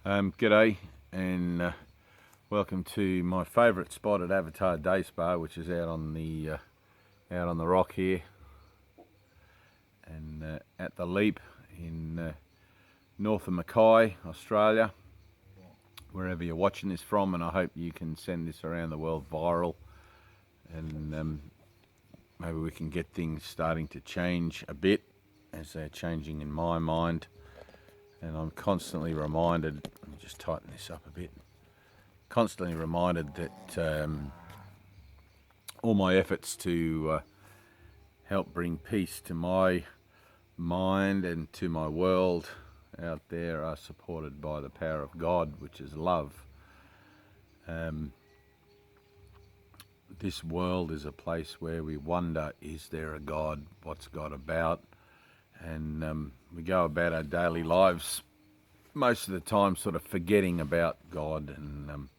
G'day and welcome to my favourite spot at Avatar Day Spa, which is out on the rock here, and at the Leap in north of Mackay, Australia. Wherever you're watching this from, and I hope you can send this around the world viral, and maybe we can get things starting to change a bit as they're changing in my mind. And I'm constantly reminded, let me just tighten this up a bit, constantly reminded that all my efforts to help bring peace to my mind and to my world out there are supported by the power of God, which is love. This world is a place where we wonder, is there a God? What's God about? And we go about our daily lives most of the time sort of forgetting about God and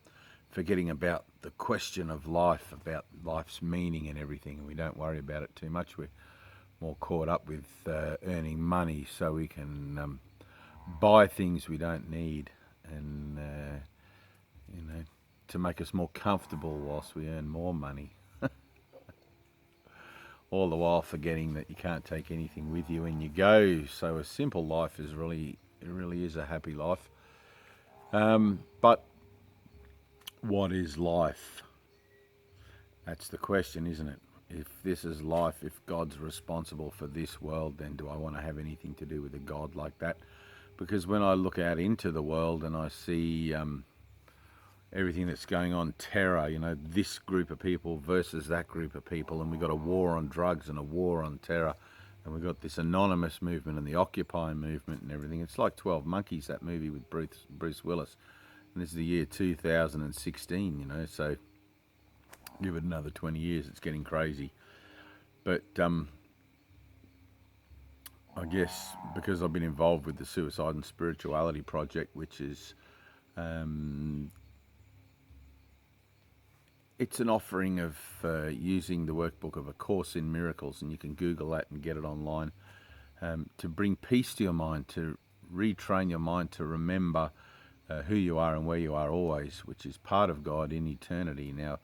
forgetting about the question of life, about life's meaning and everything, and we don't worry about it too much. We're more caught up with earning money so we can buy things we don't need, and to make us more comfortable whilst we earn more money. All the while forgetting that you can't take anything with you when you go. So a simple life is really is a happy life. But what is life? That's the question, isn't it? If this is life, if God's responsible for this world, then do I want to have anything to do with a God like that? Because when I look out into the world and I see everything that's going on, terror, this group of people versus that group of people, and we've got a war on drugs and a war on terror, and we've got this anonymous movement and the Occupy movement and everything. It's like 12 Monkeys, that movie with Bruce Willis, and this is the year 2016, so give it another 20 years, it's getting crazy. But I guess because I've been involved with the Suicide and Spirituality Project, which is it's an offering of using the workbook of A Course in Miracles, and you can Google that and get it online, to bring peace to your mind, to retrain your mind to remember who you are and where you are always, which is part of God in eternity. Now,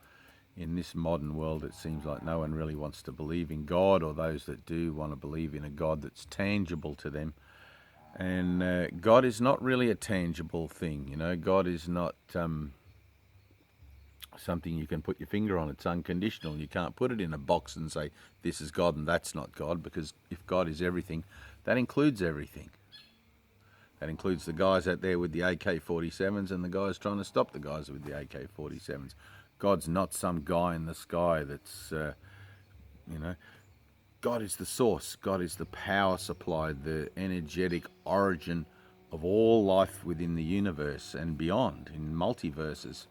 in this modern world, it seems like no one really wants to believe in God, or those that do want to believe in a God that's tangible to them. And God is not really a tangible thing. God is not something you can put your finger on. It's unconditional. You can't put it in a box and say, this is God and that's not God, because if God is everything, that includes everything. That includes the guys out there with the AK-47s and the guys trying to stop the guys with the AK-47s. God's not some guy in the sky that's, God is the source. God is the power supply, the energetic origin of all life within the universe and beyond, in multiverses.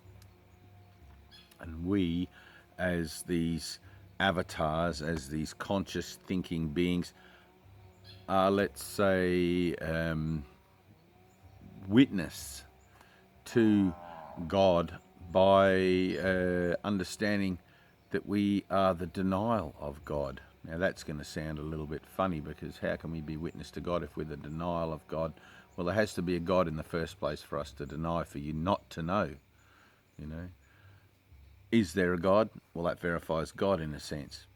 And we, as these avatars, as these conscious thinking beings, are, let's say, witness to God by understanding that we are the denial of God. Now that's going to sound a little bit funny, because how can we be witness to God if we're the denial of God? Well, there has to be a God in the first place for us to deny, for you not to know. Is there a God? Well, that verifies God in a sense.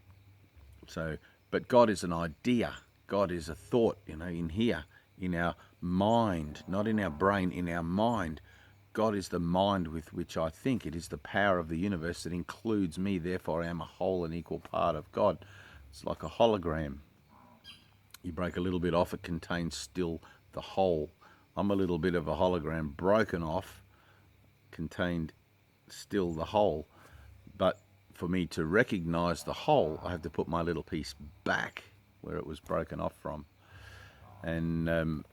So, but God is an idea. God is a thought, in here, in our mind, not in our brain, in our mind. God is the mind with which I think. It is the power of the universe that includes me. Therefore, I am a whole and equal part of God. It's like a hologram. You break a little bit off, it contains still the whole. I'm a little bit of a hologram broken off, contained still the whole. But for me to recognize the whole, I have to put my little piece back where it was broken off from. And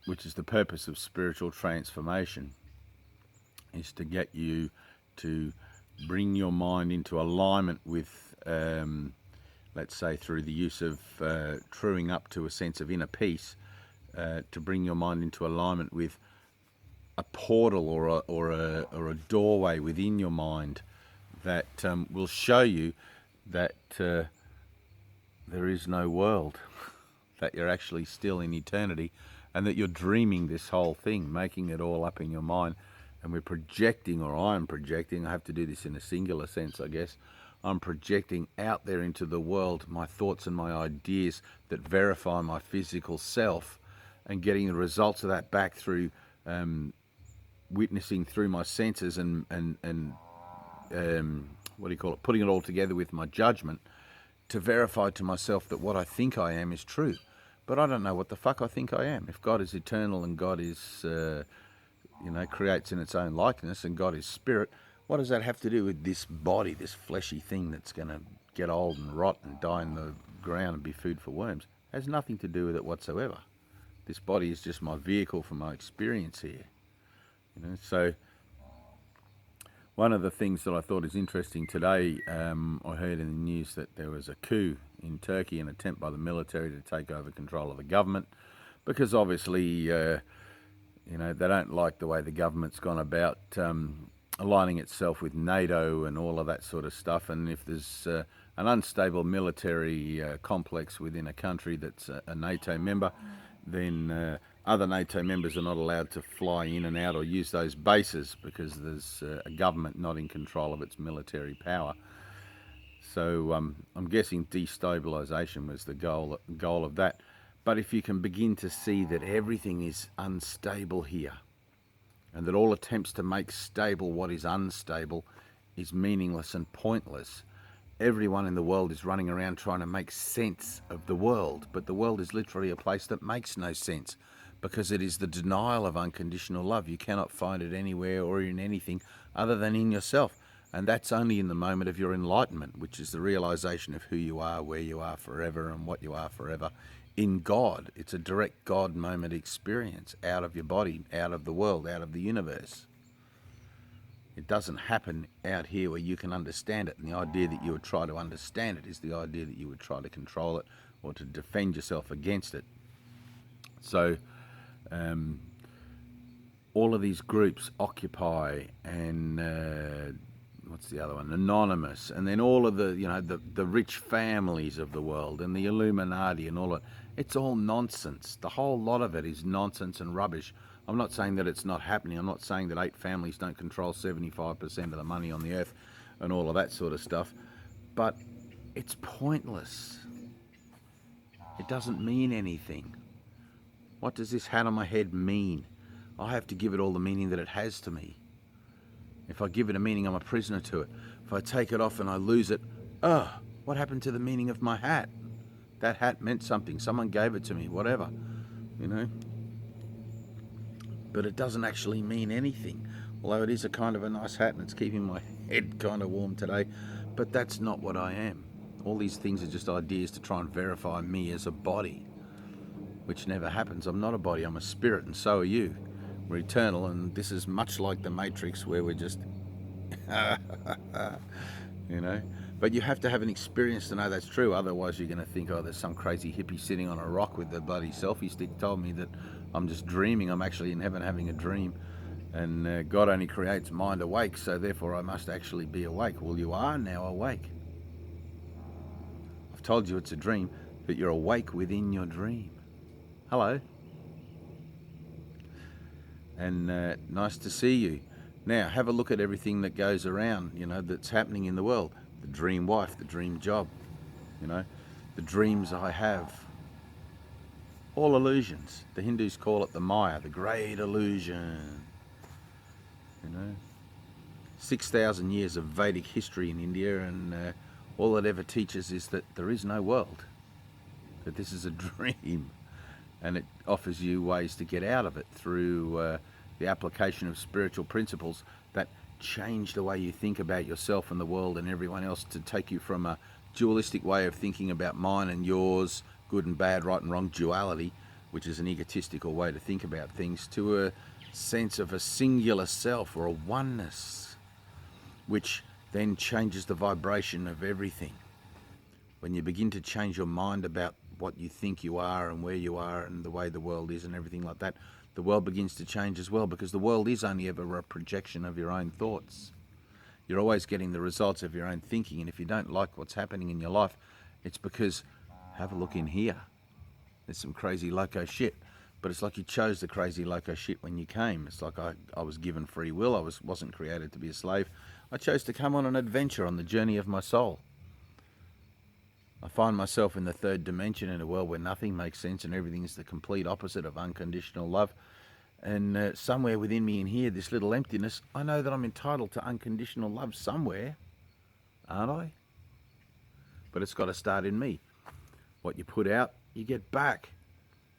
which is the purpose of spiritual transformation, is to get you to bring your mind into alignment with, let's say through the use of truing up to a sense of inner peace, to bring your mind into alignment with a portal or a doorway within your mind that will show you that there is no world, that you're actually still in eternity, and that you're dreaming this whole thing, making it all up in your mind, and we're projecting, or I'm projecting, I have to do this in a singular sense, I guess, I'm projecting out there into the world my thoughts and my ideas that verify my physical self, and getting the results of that back through witnessing through my senses and what do you call it, putting it all together with my judgment to verify to myself that what I think I am is true. But I don't know what the fuck I think I am. If God is eternal and God is, creates in its own likeness, and God is spirit, what does that have to do with this body, this fleshy thing that's going to get old and rot and die in the ground and be food for worms? It has nothing to do with it whatsoever. This body is just my vehicle for my experience here. So one of the things that I thought is interesting today, I heard in the news that there was a coup in Turkey, an attempt by the military to take over control of the government, because obviously, they don't like the way the government's gone about aligning itself with NATO and all of that sort of stuff. And if there's an unstable military complex within a country that's a NATO member, then other NATO members are not allowed to fly in and out or use those bases because there's a government not in control of its military power. So I'm guessing destabilisation was the goal of that. But if you can begin to see that everything is unstable here, and that all attempts to make stable what is unstable is meaningless and pointless. Everyone in the world is running around trying to make sense of the world, but the world is literally a place that makes no sense, because it is the denial of unconditional love. You cannot find it anywhere or in anything other than in yourself. And that's only in the moment of your enlightenment, which is the realization of who you are, where you are forever, and what you are forever in God. It's a direct God moment experience, out of your body, out of the world, out of the universe. It doesn't happen out here where you can understand it. And the idea that you would try to understand it is the idea that you would try to control it or to defend yourself against it. So all of these groups, Occupy and what's the other one, Anonymous, and then all of the rich families of the world and the Illuminati and all that, it's all nonsense. The whole lot of it is nonsense and rubbish. I'm not saying that it's not happening. I'm not saying that 8 families don't control 75% of the money on the earth and all of that sort of stuff, but it's pointless. It doesn't mean anything. What does this hat on my head mean? I have to give it all the meaning that it has to me. If I give it a meaning, I'm a prisoner to it. If I take it off and I lose it, what happened to the meaning of my hat? That hat meant something. Someone gave it to me, whatever, But it doesn't actually mean anything. Although it is a kind of a nice hat and it's keeping my head kind of warm today. But that's not what I am. All these things are just ideas to try and verify me as a body, which never happens. I'm not a body, I'm a spirit, and so are you. We're eternal, and this is much like the Matrix, where we're just, But you have to have an experience to know that's true. Otherwise, you're going to think, there's some crazy hippie sitting on a rock with the bloody selfie stick told me that I'm just dreaming. I'm actually in heaven having a dream. And God only creates mind awake, so therefore I must actually be awake. Well, you are now awake. I've told you it's a dream, but you're awake within your dream. Hello. And nice to see you. Now, have a look at everything that goes around, that's happening in the world. The dream wife, the dream job, the dreams I have. All illusions. The Hindus call it the Maya, the great illusion. 6,000 years of Vedic history in India, and all it ever teaches is that there is no world, that this is a dream. And it offers you ways to get out of it through the application of spiritual principles that change the way you think about yourself and the world and everyone else, to take you from a dualistic way of thinking about mine and yours, good and bad, right and wrong, duality, which is an egotistical way to think about things, to a sense of a singular self or a oneness, which then changes the vibration of everything. When you begin to change your mind about what you think you are and where you are and the way the world is and everything like that, the world begins to change as well, because the world is only ever a projection of your own thoughts. You're always getting the results of your own thinking, and if you don't like what's happening in your life, it's because, have a look in here. There's some crazy loco shit. But it's like you chose the crazy loco shit when you came. It's like I was given free will. I wasn't created to be a slave. I chose to come on an adventure on the journey of my soul. I find myself in the third dimension in a world where nothing makes sense and everything is the complete opposite of unconditional love. And somewhere within me in here, this little emptiness, I know that I'm entitled to unconditional love somewhere, aren't I? But it's got to start in me. What you put out, you get back.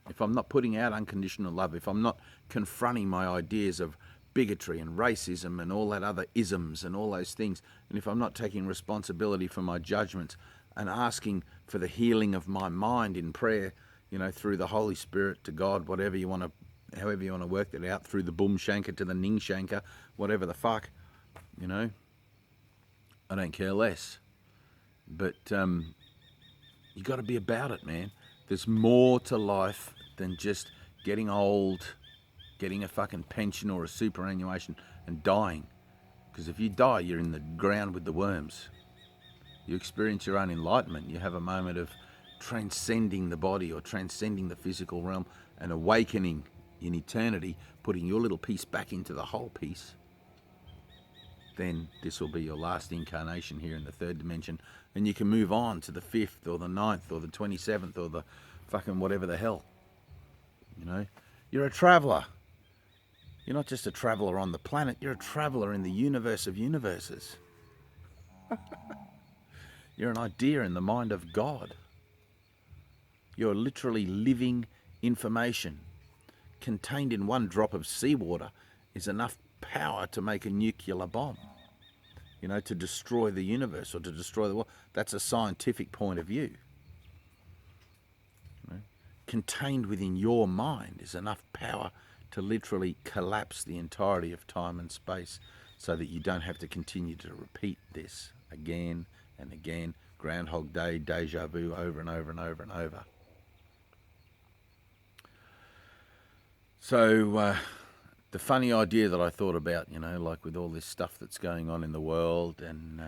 If I'm not putting out unconditional love, if I'm not confronting my ideas of bigotry and racism and all that other isms and all those things, and if I'm not taking responsibility for my judgments and asking for the healing of my mind in prayer, through the Holy Spirit to God, however you want to work that out, through the boom shanker to the ning shanker, whatever the fuck, I don't care less. But you got to be about it, man. There's more to life than just getting old, getting a fucking pension or a superannuation and dying. Because if you die, you're in the ground with the worms. You experience your own enlightenment. You have a moment of transcending the body or transcending the physical realm and awakening in eternity, putting your little piece back into the whole piece. Then this will be your last incarnation here in the third dimension, and you can move on to the 5th or the 9th or the 27th or the fucking whatever the hell. You're a traveller. You're not just a traveller on the planet, you're a traveller in the universe of universes. You're an idea in the mind of God. You're literally living information. Contained in one drop of seawater is enough power to make a nuclear bomb, to destroy the universe or to destroy the world. That's a scientific point of view. Contained within your mind is enough power to literally collapse the entirety of time and space so that you don't have to continue to repeat this again and again, Groundhog Day, deja vu, over and over and over and over. So the funny idea that I thought about, like with all this stuff that's going on in the world and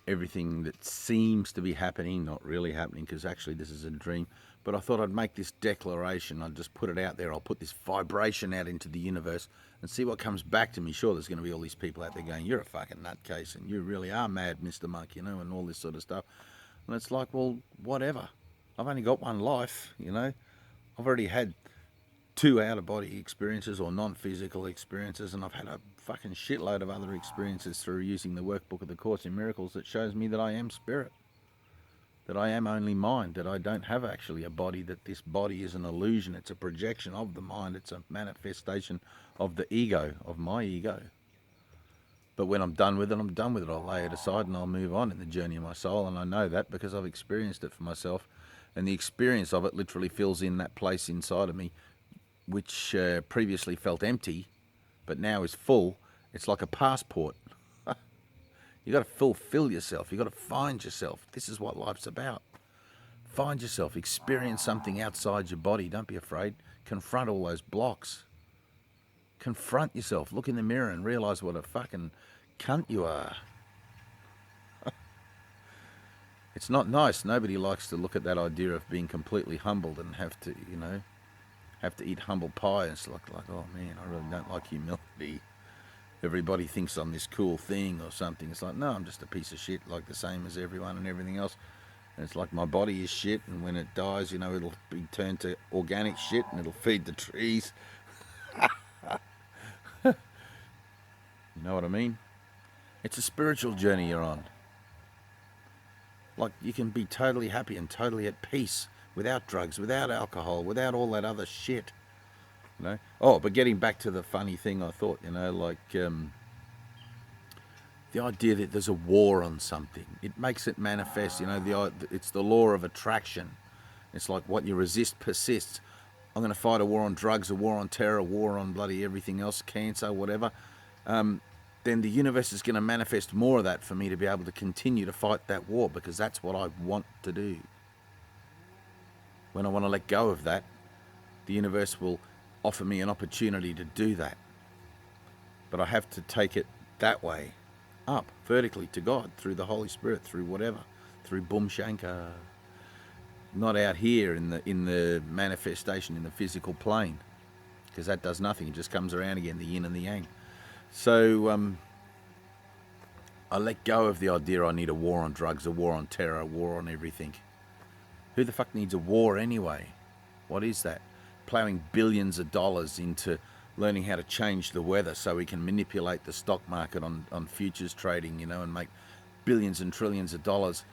everything that seems to be happening, not really happening, because actually this is a dream, but I thought I'd make this declaration. I'd just put it out there. I'll put this vibration out into the universe and see what comes back to me. Sure, there's going to be all these people out there going, you're a fucking nutcase and you really are mad, Mr. Monk, and all this sort of stuff. And it's like, well, whatever. I've only got one life, I've already had 2 out-of-body experiences or non-physical experiences, and I've had a fucking shitload of other experiences through using the workbook of the Course in Miracles that shows me that I am spirit, that I am only mind, that I don't have actually a body, that this body is an illusion, it's a projection of the mind, it's a manifestation of the ego, of my ego. But when I'm done with it, I'm done with it. I'll lay it aside and I'll move on in the journey of my soul, and I know that because I've experienced it for myself, and the experience of it literally fills in that place inside of me which previously felt empty, but now is full. It's like a passport. You got to fulfill yourself. You got to find yourself. This is what life's about. Find yourself. Experience something outside your body. Don't be afraid. Confront all those blocks. Confront yourself. Look in the mirror and realize what a fucking cunt you are. It's not nice. Nobody likes to look at that idea of being completely humbled and have to, have to eat humble pie. It's like, oh man, I really don't like humility. Everybody thinks I'm this cool thing or something. It's like, no, I'm just a piece of shit, like the same as everyone and everything else. And it's like my body is shit, and when it dies, it'll be turned to organic shit, and it'll feed the trees. You know what I mean? It's a spiritual journey you're on. Like, you can be totally happy and totally at peace without drugs, without alcohol, without all that other shit. Oh, but getting back to the funny thing, I thought, the idea that there's a war on something, it makes it manifest. It's the law of attraction. It's like what you resist persists. I'm going to fight a war on drugs, a war on terror, a war on bloody everything else, cancer, whatever. Then the universe is going to manifest more of that for me to be able to continue to fight that war, because that's what I want to do. When I want to let go of that, the universe will offer me an opportunity to do that. But I have to take it that way, up, vertically to God, through the Holy Spirit, through whatever, through Boom Shankar. Not out here in the manifestation in the physical plane, because that does nothing. It just comes around again, the yin and the yang. So I let go of the idea I need a war on drugs, a war on terror, a war on everything. Who the fuck needs a war anyway? What is that? Plowing billions of dollars into learning how to change the weather so we can manipulate the stock market on futures trading, you know, and make billions and trillions of dollars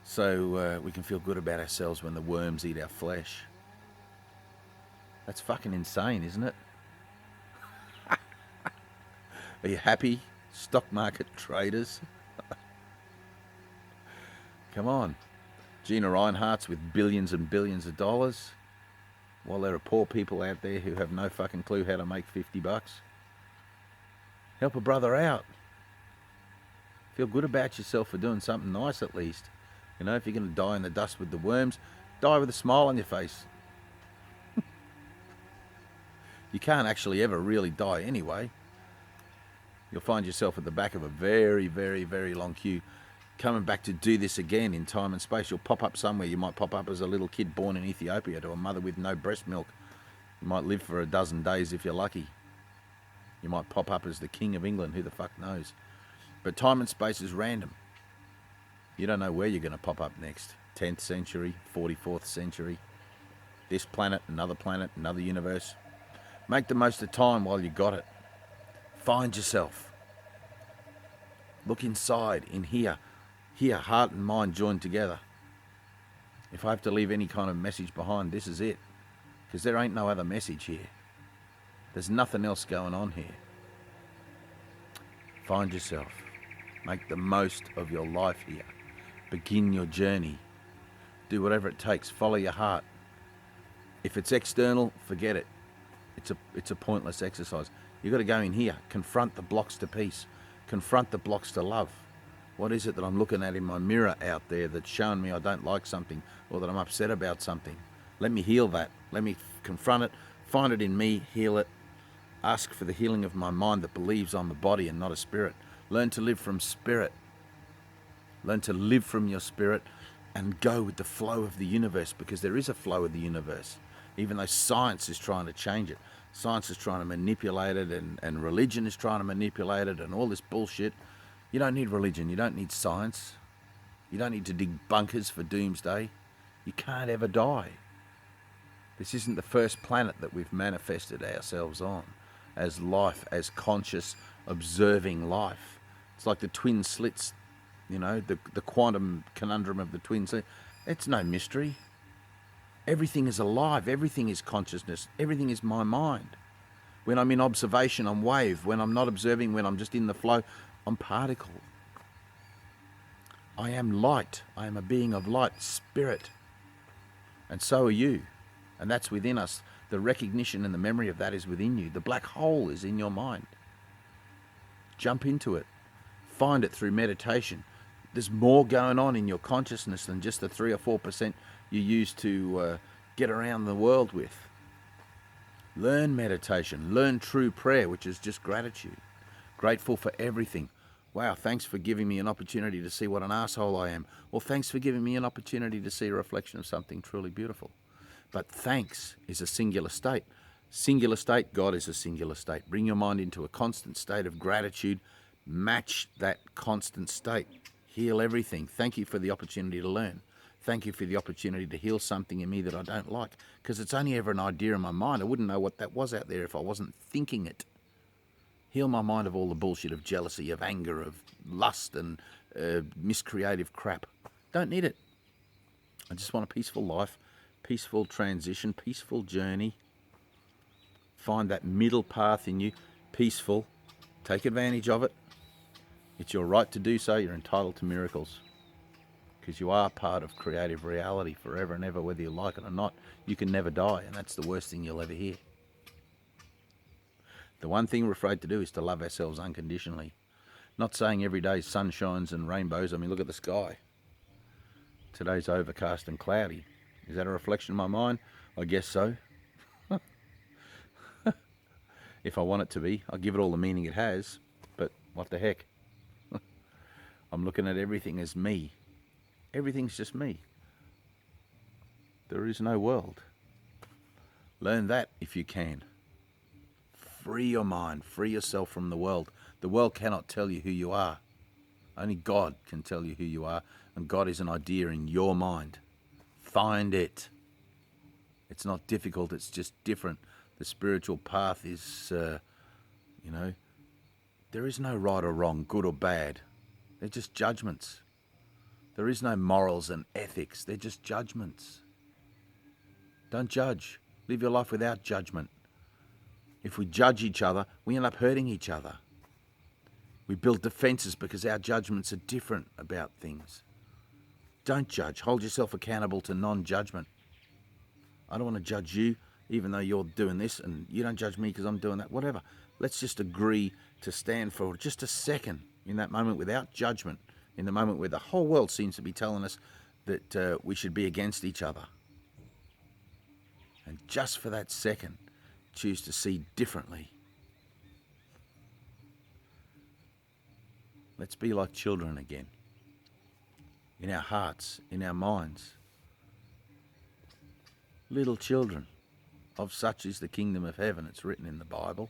so we can feel good about ourselves when the worms eat our flesh. That's fucking insane, isn't it? Are you happy, stock market traders? Come on. Gina Reinhart's with billions and billions of dollars, while there are poor people out there who have no fucking clue how to make $50. Help a brother out. Feel good about yourself for doing something nice at least. You know, if you're going to die in the dust with the worms, die with a smile on your face. You can't actually ever really die anyway. You'll find yourself at the back of a very, very, very long queue coming back to do this again in time and space. You'll pop up somewhere. You might pop up as a little kid born in Ethiopia to a mother with no breast milk. You might live for a dozen days if you're lucky. You might pop up as the King of England. Who the fuck knows? But time and space is random. You don't know where you're going to pop up next. 10th century, 44th century. This planet, another universe. Make the most of time while you got it. Find yourself. Look inside, in here. Here, heart and mind joined together. If I have to leave any kind of message behind, this is it. Because there ain't no other message here. There's nothing else going on here. Find yourself. Make the most of your life here. Begin your journey. Do whatever it takes. Follow your heart. If it's external, forget it. It's a pointless exercise. You've got to go in here. Confront the blocks to peace. Confront the blocks to love. What is it that I'm looking at in my mirror out there that's showing me I don't like something or that I'm upset about something? Let me heal that. Let me confront it. Find it in me. Heal it. Ask for the healing of my mind that believes I'm a body and not a spirit. Learn to live from spirit. Learn to live from your spirit and go with the flow of the universe, because there is a flow of the universe. Even though science is trying to change it. Science is trying to manipulate it, and religion is trying to manipulate it, and all this bullshit. You don't need religion. You don't need science. You don't need to dig bunkers for doomsday. You can't ever die. This isn't the first planet that we've manifested ourselves on as life, as conscious, observing life. It's like the twin slits, you know, the quantum conundrum of the twin slits. It's no mystery. Everything is alive. Everything is consciousness. Everything is my mind. When I'm in observation, I'm wave. When I'm not observing, when I'm just in the flow, I'm particle. I am light. I am a being of light, spirit. And so are you. And that's within us. The recognition and the memory of that is within you. The black hole is in your mind. Jump into it. Find it through meditation. There's more going on in your consciousness than just the 3 or 4% you use to get around the world with. Learn meditation. Learn true prayer, which is just gratitude. Grateful for everything. Wow, thanks for giving me an opportunity to see what an asshole I am. Or thanks for giving me an opportunity to see a reflection of something truly beautiful. But thanks is a singular state. Singular state, God is a singular state. Bring your mind into a constant state of gratitude. Match that constant state. Heal everything. Thank you for the opportunity to learn. Thank you for the opportunity to heal something in me that I don't like. Because it's only ever an idea in my mind. I wouldn't know what that was out there if I wasn't thinking it. Heal my mind of all the bullshit of jealousy, of anger, of lust and miscreative crap. Don't need it. I just want a peaceful life, peaceful transition, peaceful journey. Find that middle path in you, peaceful. Take advantage of it. It's your right to do so. You're entitled to miracles. Because you are part of creative reality forever and ever, whether you like it or not. You can never die, and that's the worst thing you'll ever hear. The one thing we're afraid to do is to love ourselves unconditionally. Not saying every day sun shines and rainbows. I mean, look at the sky. Today's overcast and cloudy. Is that a reflection of my mind? I guess so. If I want it to be, I'll give it all the meaning it has. But what the heck? I'm looking at everything as me. Everything's just me. There is no world. Learn that if you can. Free your mind, free yourself from the world. The world cannot tell you who you are. Only God can tell you who you are, and God is an idea in your mind. Find it. It's not difficult, it's just different. The spiritual path is, there is no right or wrong, good or bad. They're just judgments. There is no morals and ethics, they're just judgments. Don't judge. Live your life without judgment. If we judge each other, we end up hurting each other. We build defenses because our judgments are different about things. Don't judge. Hold yourself accountable to non-judgment. I don't want to judge you, even though you're doing this, and you don't judge me because I'm doing that, whatever. Let's just agree to stand for just a second in that moment without judgment, in the moment where the whole world seems to be telling us that we should be against each other. And just for that second, choose to see differently. Let's be like children again. In our hearts, in our minds. Little children, of such is the kingdom of heaven. It's written in the Bible.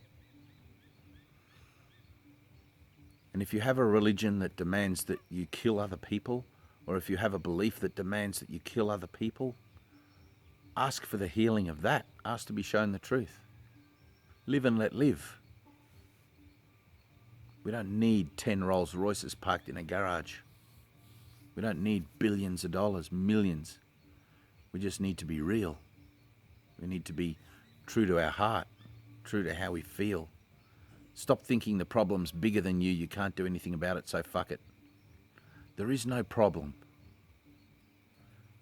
And if you have a religion that demands that you kill other people, or if you have a belief that demands that you kill other people, ask for the healing of that. Ask to be shown the truth. Live and let live. We don't need 10 Rolls Royces parked in a garage. We don't need billions of dollars, millions. We just need to be real. We need to be true to our heart, true to how we feel. Stop thinking the problem's bigger than you. You can't do anything about it, so fuck it. There is no problem.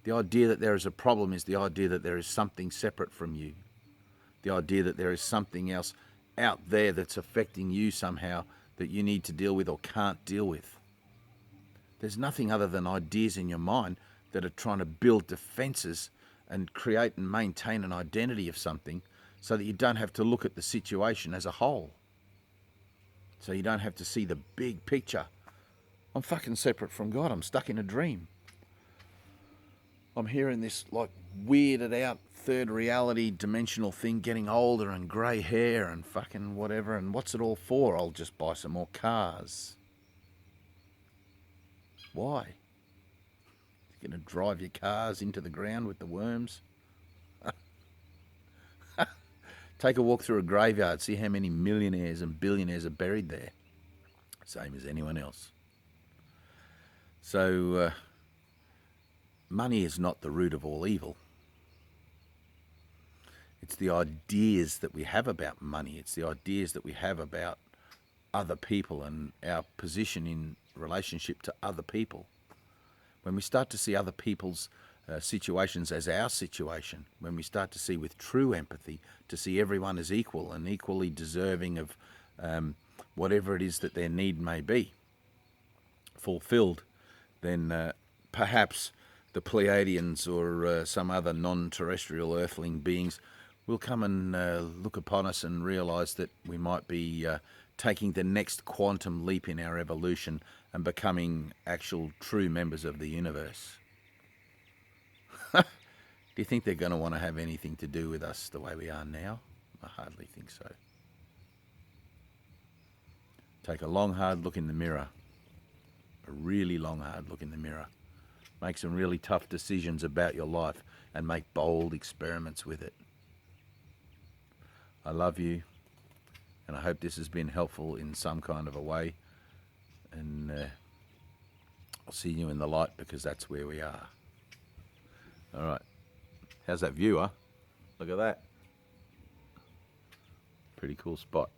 The idea that there is a problem is the idea that there is something separate from you. The idea that there is something else out there that's affecting you somehow that you need to deal with or can't deal with. There's nothing other than ideas in your mind that are trying to build defenses and create and maintain an identity of something so that you don't have to look at the situation as a whole. So you don't have to see the big picture. I'm fucking separate from God. I'm stuck in a dream. I'm here in this like weirded out third reality dimensional thing, getting older and grey hair and fucking whatever. And what's it all for? I'll just buy some more cars. Why? You're going to drive your cars into the ground with the worms? Take a walk through a graveyard, see how many millionaires and billionaires are buried there. Same as anyone else. So, money is not the root of all evil. It's the ideas that we have about money. It's the ideas that we have about other people and our position in relationship to other people. When we start to see other people's situations as our situation, when we start to see with true empathy, to see everyone as equal and equally deserving of whatever it is that their need may be fulfilled, then perhaps the Pleiadians or some other non-terrestrial earthling beings will come and look upon us and realise that we might be taking the next quantum leap in our evolution and becoming actual true members of the universe. Do you think they're going to want to have anything to do with us the way we are now? I hardly think so. Take a long, hard look in the mirror. A really long, hard look in the mirror. Make some really tough decisions about your life and make bold experiments with it. I love you, and I hope this has been helpful in some kind of a way. And I'll see you in the light, because that's where we are. All right. How's that view, huh? Look at that. Pretty cool spot.